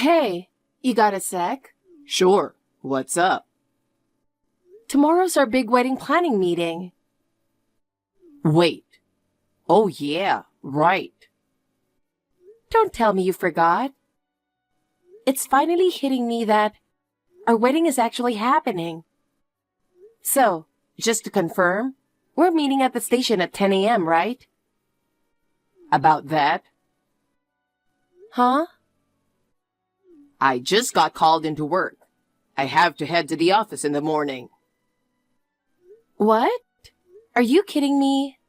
Hey, you got a sec? Sure. What's up? Tomorrow's our big wedding planning meeting. Wait. Oh yeah, right. Don't tell me you forgot. It's finally hitting me that our wedding is actually happening. So, just to confirm, we're meeting at the station at 10 a.m., right? About that, Huh? I just got called into work. I have to head to the office in the morning. What? Are you kidding me?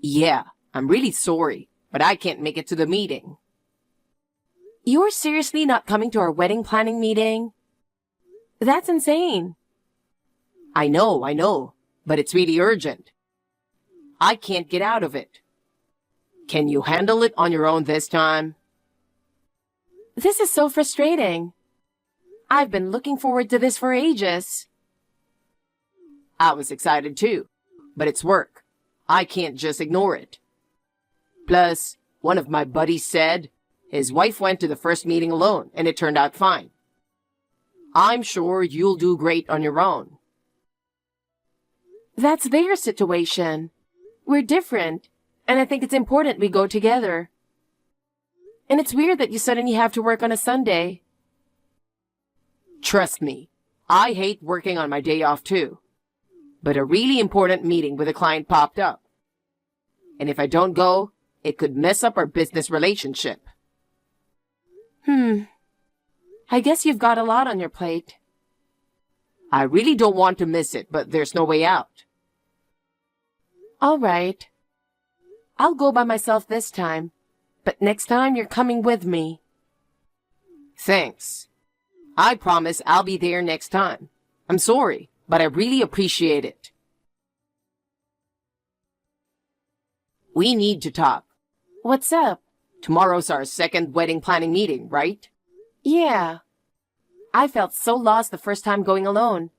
Yeah, I'm really sorry, but I can't make it to the meeting. You're seriously not coming to our wedding planning meeting? That's insane. I know, but it's really urgent. I can't get out of it. Can you handle it on your own this time? This is so frustrating. I've been looking forward to this for ages. I was excited too, but it's work. I can't just ignore it. Plus, one of my buddies said his wife went to the first meeting alone and it turned out fine. I'm sure you'll do great on your own. That's their situation. We're different, and I think it's important we go together. And it's weird that you suddenly have to work on a Sunday. Trust me, I hate working on my day off too. But a really important meeting with a client popped up. And if I don't go, it could mess up our business relationship. I guess you've got a lot on your plate. I really don't want to miss it, but there's no way out. All right. I'll go by myself this time, but next time you're coming with me. Thanks. I promise I'll be there next time. I'm sorry, but I really appreciate it. We need to talk. What's up? Tomorrow's our second wedding planning meeting, right? Yeah. I felt so lost the first time going alone.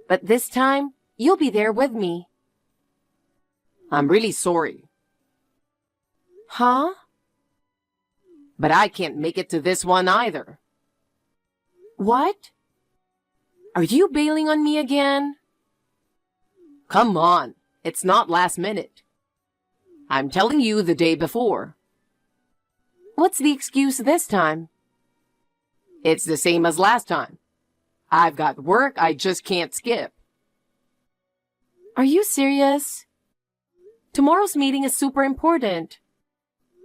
But this time, you'll be there with me. I'm really sorry, Huh? but I can't make it to this one either. What? Are you bailing on me again? Come on, it's not last minute. I'm telling you the day before. What's the excuse this time? It's the same as last time. I've got work I just can't skip. Are you serious? Tomorrow's meeting is super important.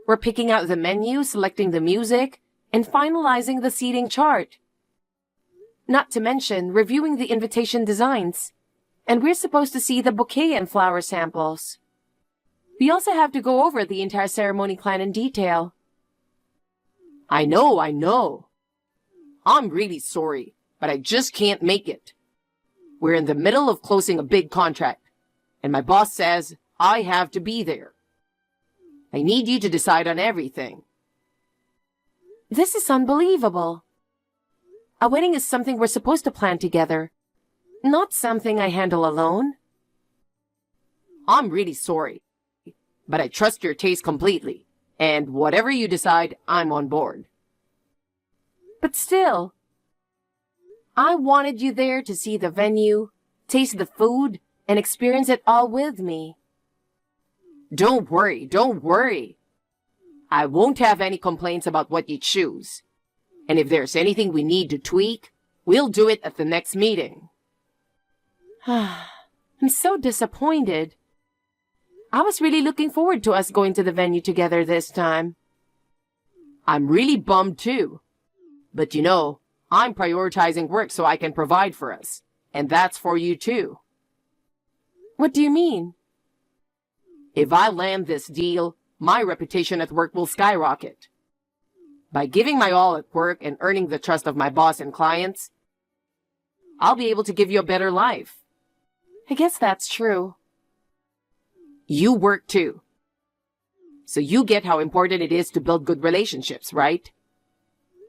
We're picking out the menu, selecting the music, and finalizing the seating chart. Not to mention reviewing the invitation designs. And we're supposed to see the bouquet and flower samples. We also have to go over the entire ceremony plan in detail. I know. I'm really sorry, but I just can't make it. We're in the middle of closing a big contract, and my boss says I have to be there. I need you to decide on everything. This is unbelievable. A wedding is something we're supposed to plan together, not something I handle alone. I'm really sorry, but I trust your taste completely, and whatever you decide, I'm on board. But still, I wanted you there to see the venue, taste the food, and experience it all with me. Don't worry. I won't have any complaints about what you choose. And if there's anything we need to tweak, we'll do it at the next meeting. I'm so disappointed. I was really looking forward to us going to the venue together this time. I'm really bummed too. But you know, I'm prioritizing work so I can provide for us. And that's for you too. What do you mean? If I land this deal, my reputation at work will skyrocket. By giving my all at work and earning the trust of my boss and clients, I'll be able to give you a better life. I guess that's true. You work too. So you get how important it is to build good relationships, right?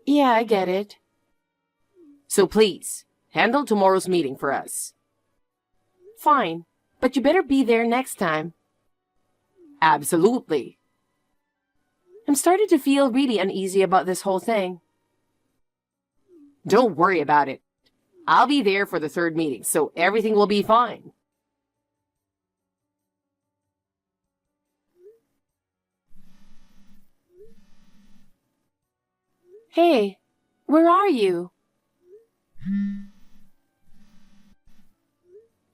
Yeah, I get it. So please, handle tomorrow's meeting for us. Fine, but you better be there next time. Absolutely. I'm starting to feel really uneasy about this whole thing. Don't worry about it. I'll be there for the third meeting, so everything will be fine. Hey, where are you?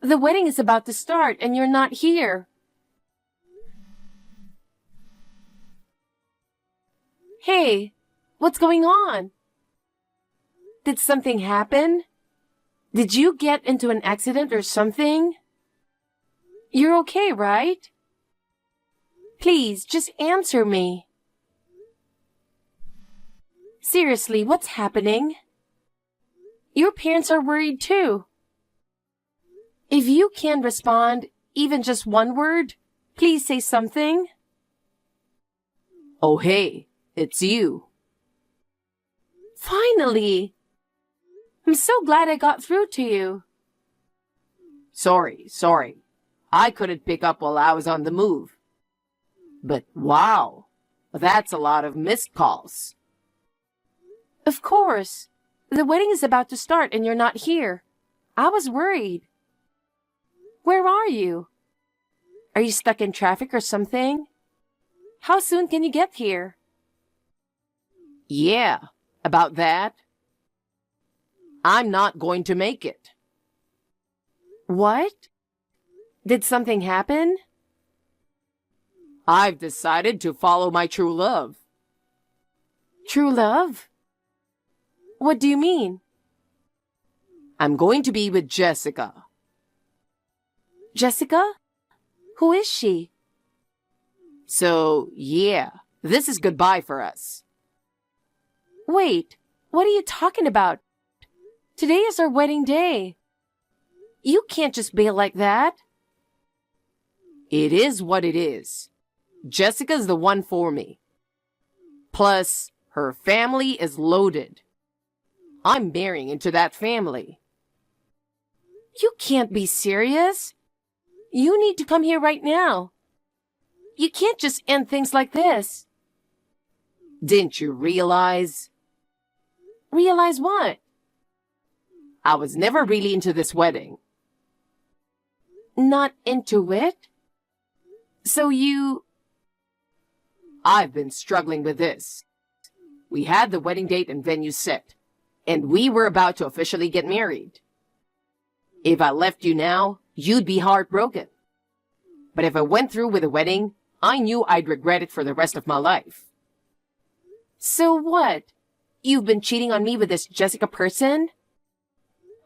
The wedding is about to start and you're not here. Hey, what's going on? Did something happen? Did you get into an accident or something? You're okay, right? Please, just answer me. Seriously, what's happening? Your parents are worried too. If you can't respond, even just one word, please say something. Oh, hey, it's you. Finally! I'm so glad I got through to you. Sorry. I couldn't pick up while I was on the move. But wow, that's a lot of missed calls. Of course. The wedding is about to start and you're not here. I was worried. Where are you? Are you stuck in traffic or something? How soon can you get here? Yeah, about that. I'm not going to make it. What? Did something happen? I've decided to follow my true love. True love? What do you mean? I'm going to be with Jessica. Jessica? Who is she? So, yeah, this is goodbye for us. Wait, what are you talking about? Today is our wedding day. You can't just bail like that. It is what it is. Jessica's the one for me. Plus, her family is loaded. I'm marrying into that family. You can't be serious. You need to come here right now. You can't just end things like this. Didn't you realize? Realize what? I was never really into this wedding. Not into it? So I've been struggling with this. We had the wedding date and venue set, and we were about to officially get married. If I left you now, you'd be heartbroken. But if I went through with the wedding, I knew I'd regret it for the rest of my life. So what? You've been cheating on me with this Jessica person?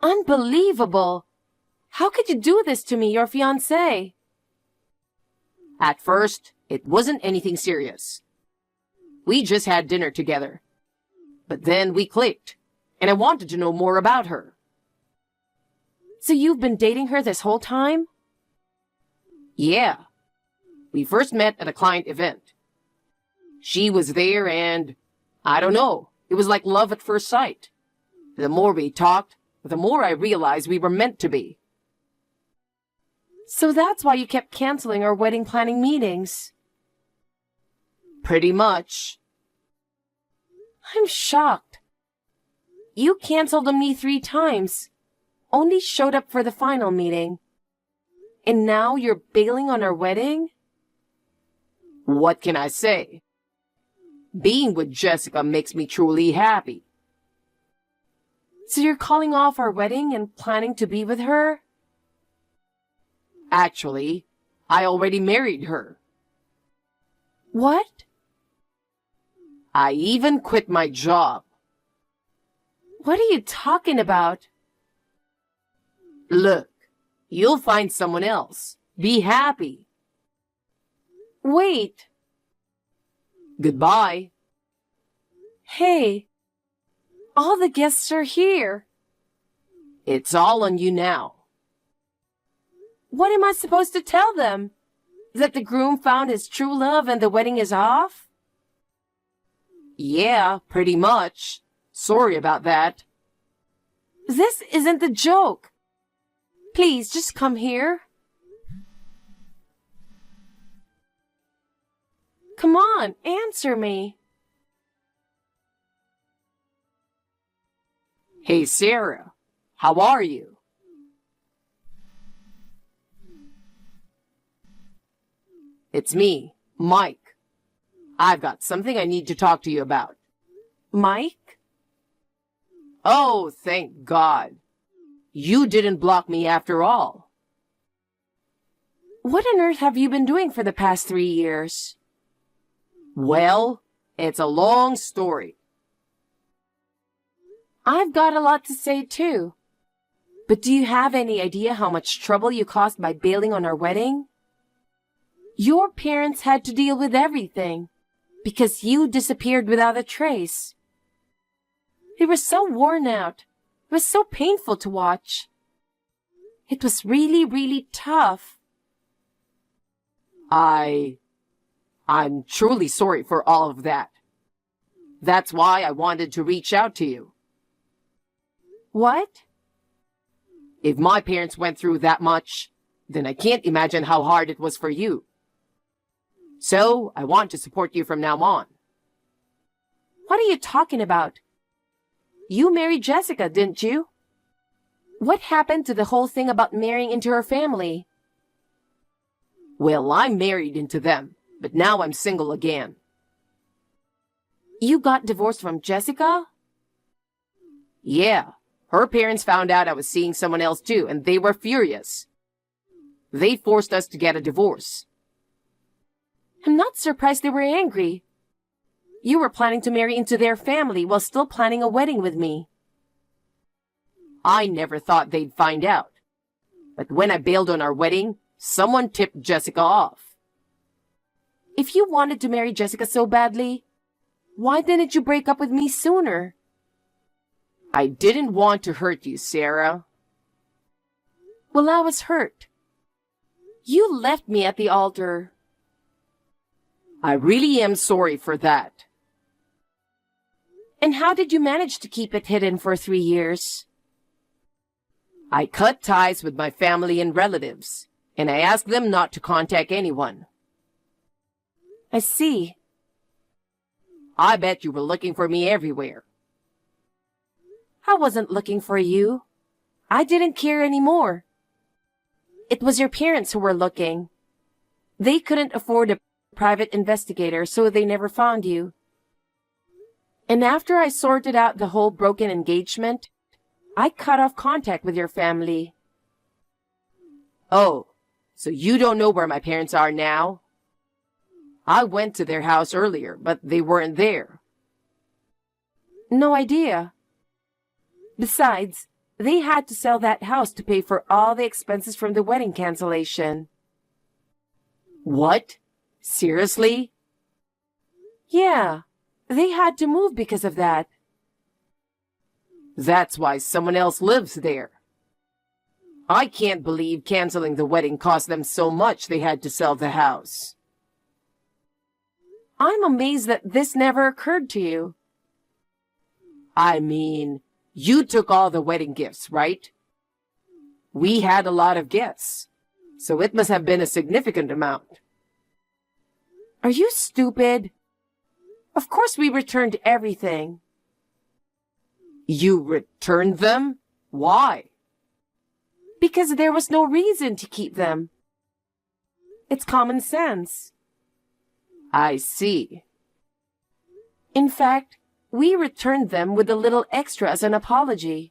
Unbelievable! How could you do this to me, your fiancé? At first, it wasn't anything serious. We just had dinner together. But then we clicked, and I wanted to know more about her. So you've been dating her this whole time? Yeah. We first met at a client event. She was there and, I don't know, it was like love at first sight. The more we talked, the more I realized we were meant to be. So that's why you kept canceling our wedding planning meetings. Pretty much. I'm shocked. You canceled on me 3 times. Only showed up for the final meeting. And now you're bailing on our wedding? What can I say? Being with Jessica makes me truly happy. So you're calling off our wedding and planning to be with her? Actually, I already married her. What? I even quit my job. What are you talking about? Look, you'll find someone else. Be happy. Wait. Goodbye. Hey. All the guests are here. It's all on you now. What am I supposed to tell them? That the groom found his true love and the wedding is off? Yeah, pretty much. Sorry about that. This isn't a joke. Please, just come here. Come on, answer me. Hey, Sarah, how are you? It's me, Mike. I've got something I need to talk to you about. Mike? Oh, thank God. You didn't block me after all. What on earth have you been doing for the past 3 years? Well, it's a long story. I've got a lot to say too. But do you have any idea how much trouble you caused by bailing on our wedding? Your parents had to deal with everything because you disappeared without a trace. They were so worn out. It was so painful to watch. It was really, really tough. I'm truly sorry for all of that. That's why I wanted to reach out to you. What? If my parents went through that much, then I can't imagine how hard it was for you. So, I want to support you from now on. What are you talking about? You married Jessica, didn't you? What happened to the whole thing about marrying into her family? Well, I'm married into them, but now I'm single again. You got divorced from Jessica? Yeah, her parents found out I was seeing someone else too, and they were furious. They forced us to get a divorce. I'm not surprised they were angry. You were planning to marry into their family while still planning a wedding with me. I never thought they'd find out. But when I bailed on our wedding, someone tipped Jessica off. If you wanted to marry Jessica so badly, why didn't you break up with me sooner? I didn't want to hurt you, Sarah. Well, I was hurt. You left me at the altar. I really am sorry for that. And how did you manage to keep it hidden for 3 years? I cut ties with my family and relatives, and I asked them not to contact anyone. I see. I bet you were looking for me everywhere. I wasn't looking for you. I didn't care anymore. It was your parents who were looking. They couldn't afford a private investigator, so they never found you. And after I sorted out the whole broken engagement, I cut off contact with your family. Oh, so you don't know where my parents are now? I went to their house earlier, but they weren't there. No idea. Besides, they had to sell that house to pay for all the expenses from the wedding cancellation. What? Seriously? Yeah, they had to move because of that. That's why someone else lives there. I can't believe canceling the wedding cost them so much they had to sell the house. I'm amazed that this never occurred to you. I mean, you took all the wedding gifts, right? We had a lot of gifts, so it must have been a significant amount. Are you stupid? Of course we returned everything. You returned them? Why? Because there was no reason to keep them. It's common sense. I see. In fact, we returned them with a little extra as an apology.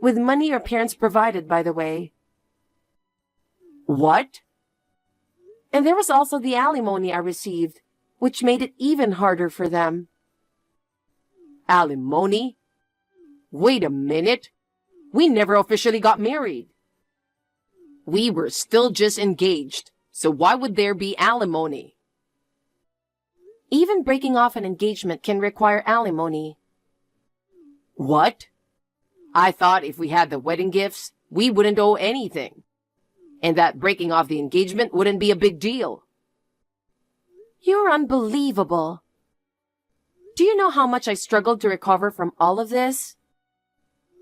With money your parents provided, by the way. What? And there was also the alimony I received, which made it even harder for them. Alimony? Wait a minute. We never officially got married. We were still just engaged, so why would there be alimony? Even breaking off an engagement can require alimony. What? I thought if we had the wedding gifts, we wouldn't owe anything. And that breaking off the engagement wouldn't be a big deal. You're unbelievable. Do you know how much I struggled to recover from all of this?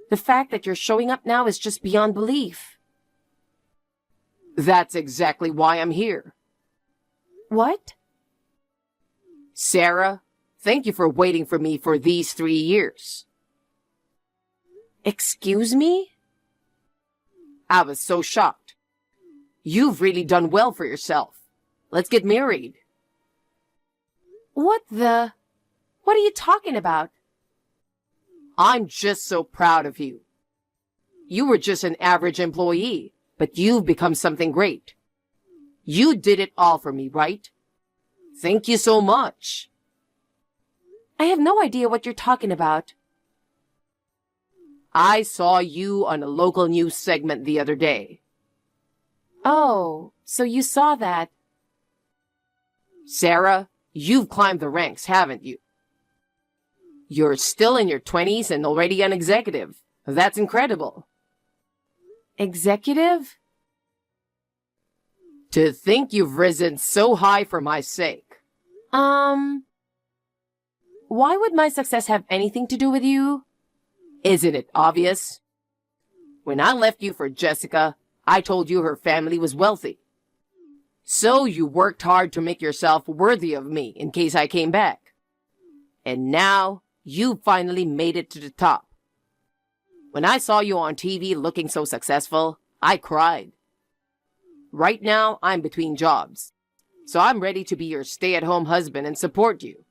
The fact that you're showing up now is just beyond belief. That's exactly why I'm here. What? Sarah, thank you for waiting for me for these 3 years. Excuse me? I was so shocked. You've really done well for yourself. Let's get married. What are you talking about? I'm just so proud of you. You were just an average employee, but you've become something great. You did it all for me, right? Thank you so much. I have no idea what you're talking about. I saw you on a local news segment the other day. Oh, so you saw that. Sarah, you've climbed the ranks, haven't you? You're still in your 20s and already an executive. That's incredible. Executive? To think you've risen so high for my sake. Why would my success have anything to do with you? Isn't it obvious? When I left you for Jessica, I told you her family was wealthy. So you worked hard to make yourself worthy of me in case I came back. And now you finally made it to the top. When I saw you on TV looking so successful, I cried. Right now, I'm between jobs, so I'm ready to be your stay-at-home husband and support you.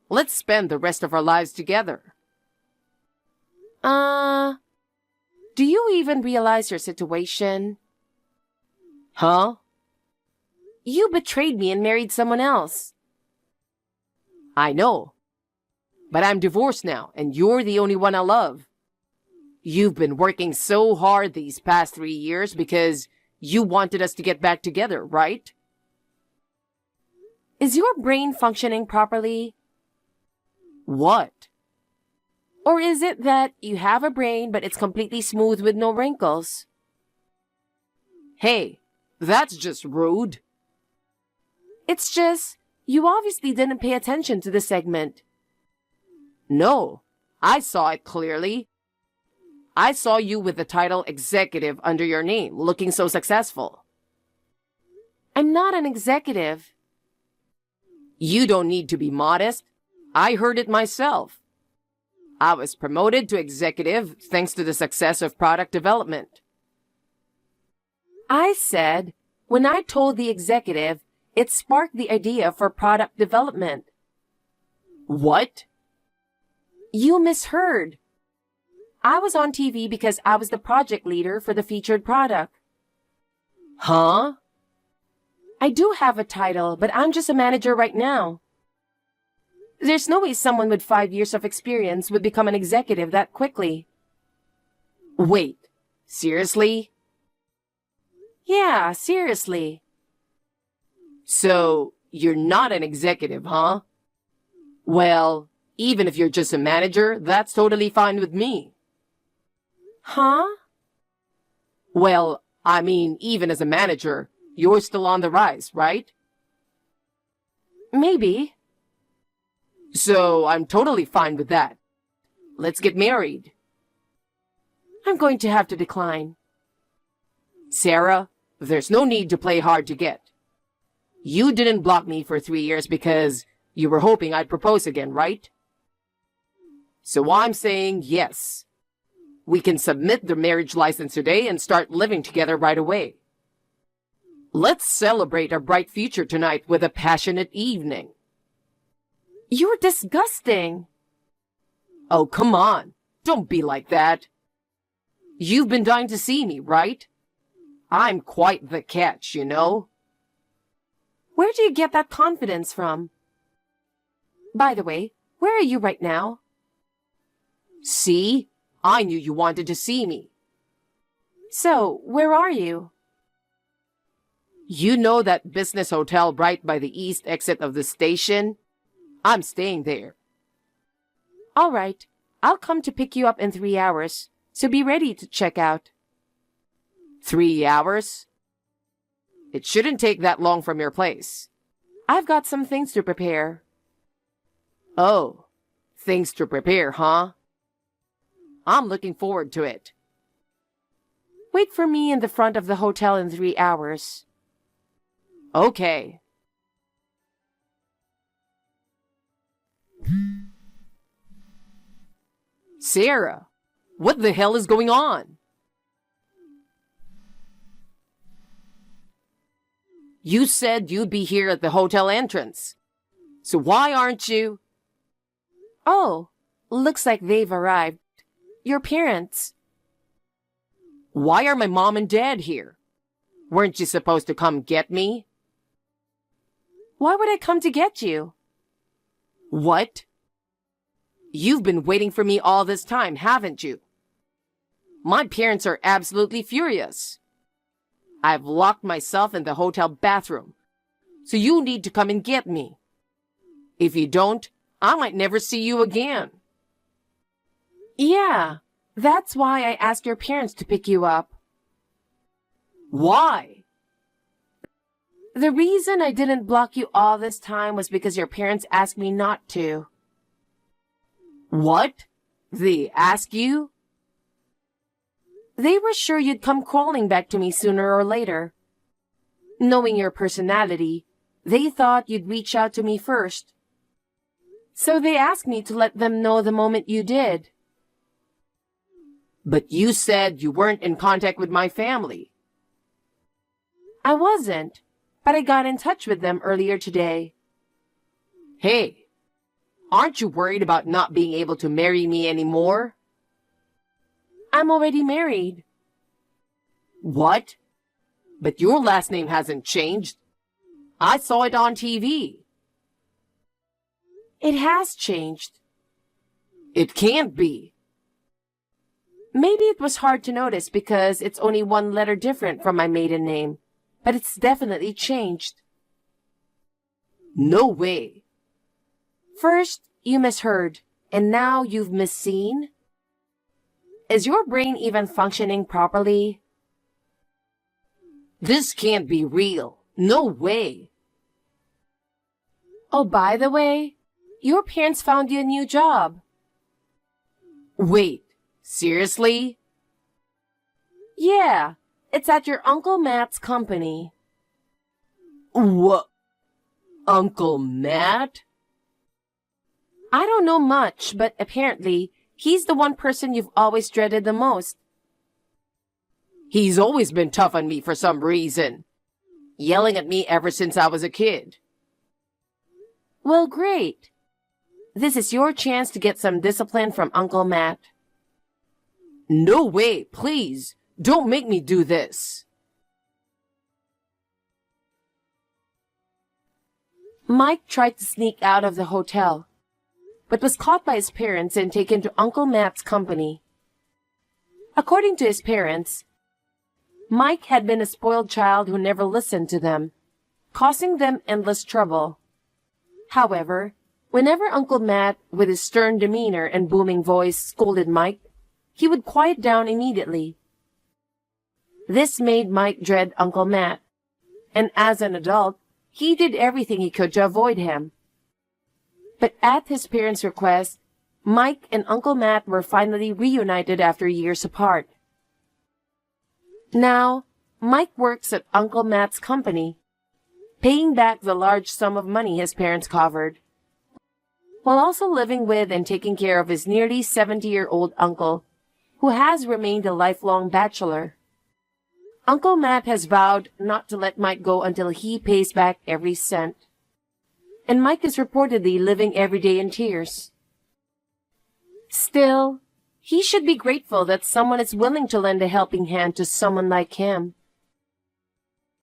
Let's spend the rest of our lives together. Do you even realize your situation? Huh? You betrayed me and married someone else. I know. But I'm divorced now, and you're the only one I love. You've been working so hard these past 3 years because you wanted us to get back together, right? Is your brain functioning properly? What? Or is it that you have a brain but it's completely smooth with no wrinkles? Hey, that's just rude. It's just, you obviously didn't pay attention to the segment. No, I saw it clearly. I saw you with the title executive under your name, looking so successful. I'm not an executive. You don't need to be modest. I heard it myself. I was promoted to executive thanks to the success of product development. I said, when I told the executive, it sparked the idea for product development. What? You misheard. I was on TV because I was the project leader for the featured product. Huh? I do have a title, but I'm just a manager right now. There's no way someone with 5 years of experience would become an executive that quickly. Wait, seriously? Yeah, seriously. So, you're not an executive, huh? Well, even if you're just a manager, that's totally fine with me. Huh? Well, I mean, even as a manager, you're still on the rise, right? Maybe. So, I'm totally fine with that. Let's get married. I'm going to have to decline. Sarah, there's no need to play hard to get. You didn't block me for 3 years because you were hoping I'd propose again, right? So I'm saying yes. We can submit the marriage license today and start living together right away. Let's celebrate our bright future tonight with a passionate evening. You're disgusting. Oh, come on. Don't be like that. You've been dying to see me, right? I'm quite the catch, you know? Where do you get that confidence from? By the way, where are you right now? See? I knew you wanted to see me. So, where are you? You know that business hotel right by the east exit of the station? I'm staying there. All right, I'll come to pick you up in 3 hours, so be ready to check out. 3 hours? It shouldn't take that long from your place. I've got some things to prepare. Oh, things to prepare, huh? I'm looking forward to it. Wait for me in the front of the hotel in 3 hours. Okay. Sarah, what the hell is going on? You said you'd be here at the hotel entrance. So why aren't you? Oh, looks like they've arrived. Your parents. Why are my mom and dad here? Weren't you supposed to come get me? Why would I come to get you? What? You've been waiting for me all this time, haven't you? My parents are absolutely furious. I've locked myself in the hotel bathroom, so you need to come and get me. If you don't, I might never see you again. Yeah, that's why I asked your parents to pick you up. Why? The reason I didn't block you all this time was because your parents asked me not to. What? They ask you? They were sure you'd come crawling back to me sooner or later. Knowing your personality, they thought you'd reach out to me first. So they asked me to let them know the moment you did. But you said you weren't in contact with my family. I wasn't, but I got in touch with them earlier today. Hey, aren't you worried about not being able to marry me anymore? I'm already married. What? But your last name hasn't changed. I saw it on TV. It has changed. It can't be. Maybe it was hard to notice because it's only one letter different from my maiden name, but it's definitely changed. No way. First, you misheard, and now you've misseen? Is your brain even functioning properly? This can't be real. No way. Oh, by the way, your parents found you a new job. Wait, seriously? Yeah, it's at your Uncle Matt's company. What? Uncle Matt? I don't know much, but apparently, he's the one person you've always dreaded the most. He's always been tough on me for some reason, yelling at me ever since I was a kid. Well, great. This is your chance to get some discipline from Uncle Matt. No way, please, don't make me do this. Mike tried to sneak out of the hotel, but was caught by his parents and taken to Uncle Matt's company. According to his parents, Mike had been a spoiled child who never listened to them, causing them endless trouble. However, whenever Uncle Matt, with his stern demeanor and booming voice, scolded Mike, he would quiet down immediately. This made Mike dread Uncle Matt, and as an adult, he did everything he could to avoid him. But at his parents' request, Mike and Uncle Matt were finally reunited after years apart. Now, Mike works at Uncle Matt's company, paying back the large sum of money his parents covered, while also living with and taking care of his nearly 70-year-old uncle, who has remained a lifelong bachelor. Uncle Matt has vowed not to let Mike go until he pays back every cent. And Mike is reportedly living every day in tears. Still, he should be grateful that someone is willing to lend a helping hand to someone like him.